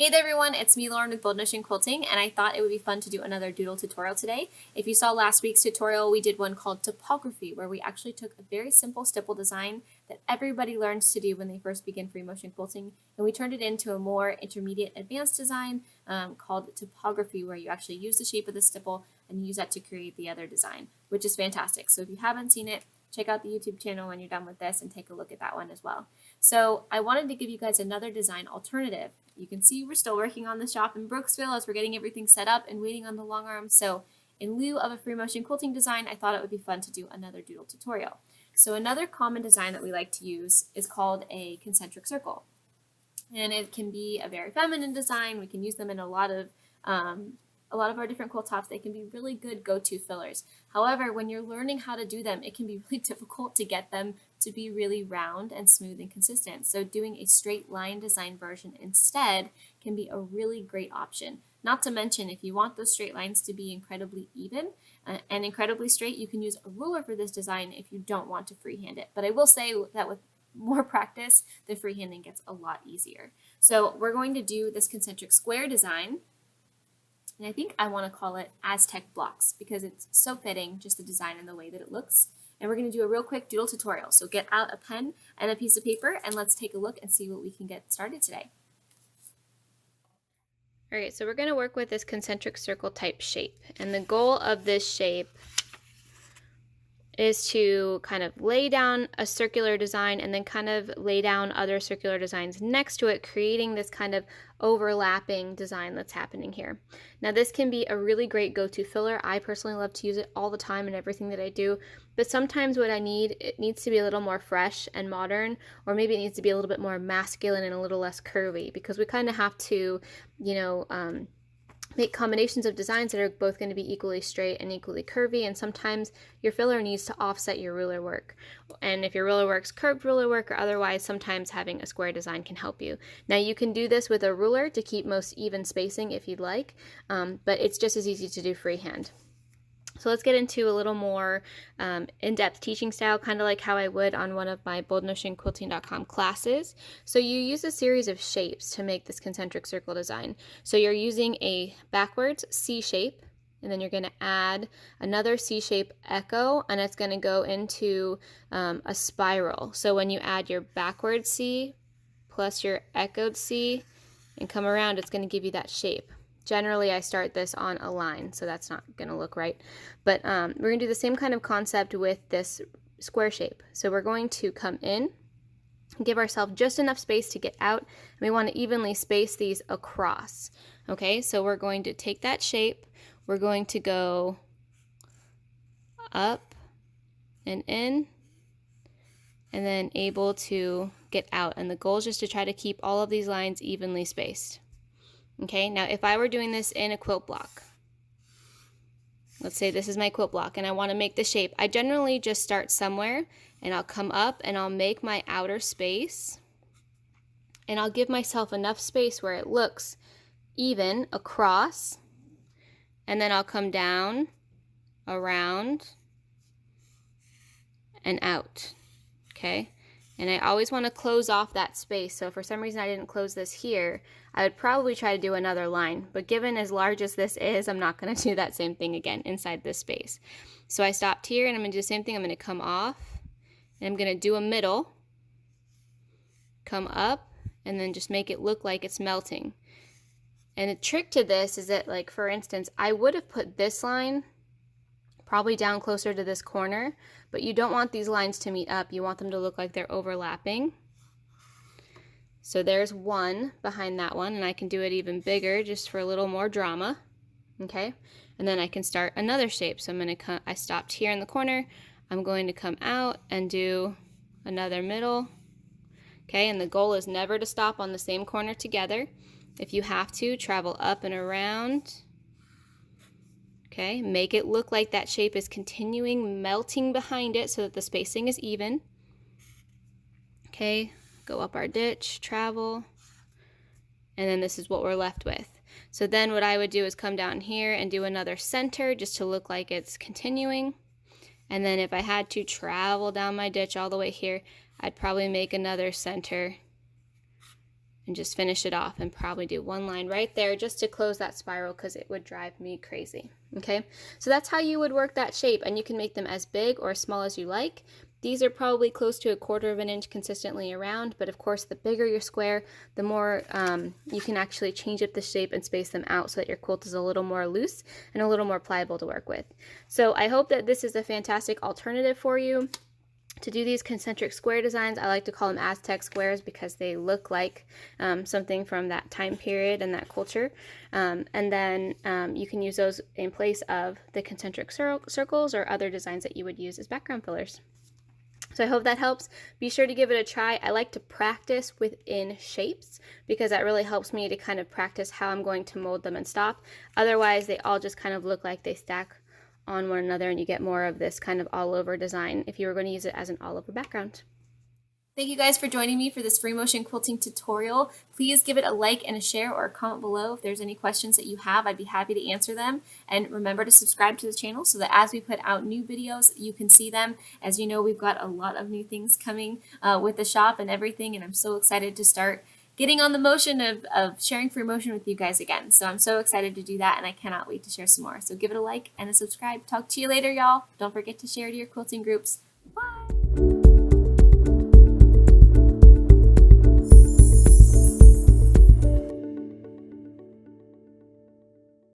Hey there everyone, it's me Lauren with Bold Notion Quilting, and I thought it would be fun to do another doodle tutorial today. If you saw last week's tutorial, we did one called Topography, where we actually took a very simple stipple design that everybody learns to do when they first begin free motion quilting, and we turned it into a more intermediate advanced design called Topography, where you actually use the shape of the stipple and use that to create the other design, which is fantastic. So if you haven't seen it, check out the YouTube channel when you're done with this and take a look at that one as well. So I wanted to give you guys another design alternative. You can see we're still working on the shop in Brooksville as we're getting everything set up and waiting on the long arm. So in lieu of a free motion quilting design, I thought it would be fun to do another doodle tutorial. So another common design that we like to use is called a concentric circle. And it can be a very feminine design. We can use them in a lot of our different quilt tops. They can be really good go-to fillers. However, when you're learning how to do them, it can be really difficult to get them to be really round and smooth and consistent. So doing a straight line design version instead can be a really great option. Not to mention, if you want those straight lines to be incredibly even and incredibly straight, you can use a ruler for this design if you don't want to freehand it. But I will say that with more practice, the freehanding gets a lot easier. So we're going to do this concentric square design. And I think I want to call it Aztec blocks because it's so fitting, just the design and the way that it looks. And we're going to do a real quick doodle tutorial. So get out a pen and a piece of paper and let's take a look and see what we can get started today. All right, so we're going to work with this concentric circle type shape. And the goal of this shape is to kind of lay down a circular design and then kind of lay down other circular designs next to it, creating this kind of overlapping design that's happening here. Now this can be a really great go-to filler. I personally love to use it all the time in everything that I do, but sometimes what it needs to be a little more fresh and modern, or maybe it needs to be a little bit more masculine and a little less curvy, because we kind of have to, make combinations of designs that are both going to be equally straight and equally curvy, and sometimes your filler needs to offset your ruler work. And if your ruler work's curved ruler work or otherwise, sometimes having a square design can help you. Now you can do this with a ruler to keep most even spacing if you'd like, but it's just as easy to do freehand. So let's get into a little more in-depth teaching style, kind of like how I would on one of my boldnotionquilting.com classes. So you use a series of shapes to make this concentric circle design. So you're using a backwards C shape, and then you're going to add another C shape echo, and it's going to go into a spiral. So when you add your backwards C plus your echoed C and come around, it's going to give you that shape. Generally, I start this on a line, so that's not going to look right. But we're going to do the same kind of concept with this square shape. So we're going to come in, give ourselves just enough space to get out, and we want to evenly space these across. Okay, so we're going to take that shape, we're going to go up and in, and then able to get out. And the goal is just to try to keep all of these lines evenly spaced. Okay, now if I were doing this in a quilt block, let's say this is my quilt block and I want to make the shape, I generally just start somewhere and I'll come up and I'll make my outer space and I'll give myself enough space where it looks even across, and then I'll come down, around, and out. Okay, and I always want to close off that space. So if for some reason I didn't close this here, I would probably try to do another line, but given as large as this is, I'm not going to do that same thing again inside this space. So I stopped here and I'm going to do the same thing. I'm going to come off and I'm going to do a middle, come up, and then just make it look like it's melting. And the trick to this is that, like, for instance, I would have put this line probably down closer to this corner, but you don't want these lines to meet up. You want them to look like they're overlapping. So there's one behind that one, and I can do it even bigger just for a little more drama. Okay, and then I can start another shape. So I stopped here in the corner. I'm going to come out and do another middle. Okay, and the goal is never to stop on the same corner together. If you have to, travel up and around. Okay, make it look like that shape is continuing melting behind it so that the spacing is even. Okay, go up our ditch, travel, and then this is what we're left with. So then what I would do is come down here and do another center just to look like it's continuing. And then if I had to travel down my ditch all the way here, I'd probably make another center and just finish it off, and probably do one line right there just to close that spiral because it would drive me crazy. Okay, so that's how you would work that shape, and you can make them as big or as small as you like. These are probably close to 1/4 of an inch consistently around, but of course the bigger your square, the more you can actually change up the shape and space them out so that your quilt is a little more loose and a little more pliable to work with. So I hope that this is a fantastic alternative for you to do these concentric square designs. I like to call them Aztec squares because they look like something from that time period and that culture. And then you can use those in place of the concentric circles or other designs that you would use as background fillers. So I hope that helps. Be sure to give it a try. I like to practice within shapes because that really helps me to kind of practice how I'm going to mold them and stop. Otherwise, they all just kind of look like they stack on one another, and you get more of this kind of all over design if you were going to use it as an all over background. Thank you guys for joining me for this free motion quilting tutorial. Please give it a like and a share or a comment below if there's any questions that you have. I'd be happy to answer them. And remember to subscribe to the channel so that as we put out new videos, you can see them. As you know, we've got a lot of new things coming with the shop and everything, and I'm so excited to start getting on the motion of sharing free motion with you guys again. So I'm so excited to do that, and I cannot wait to share some more. So give it a like and a subscribe. Talk to you later, y'all. Don't forget to share to your quilting groups.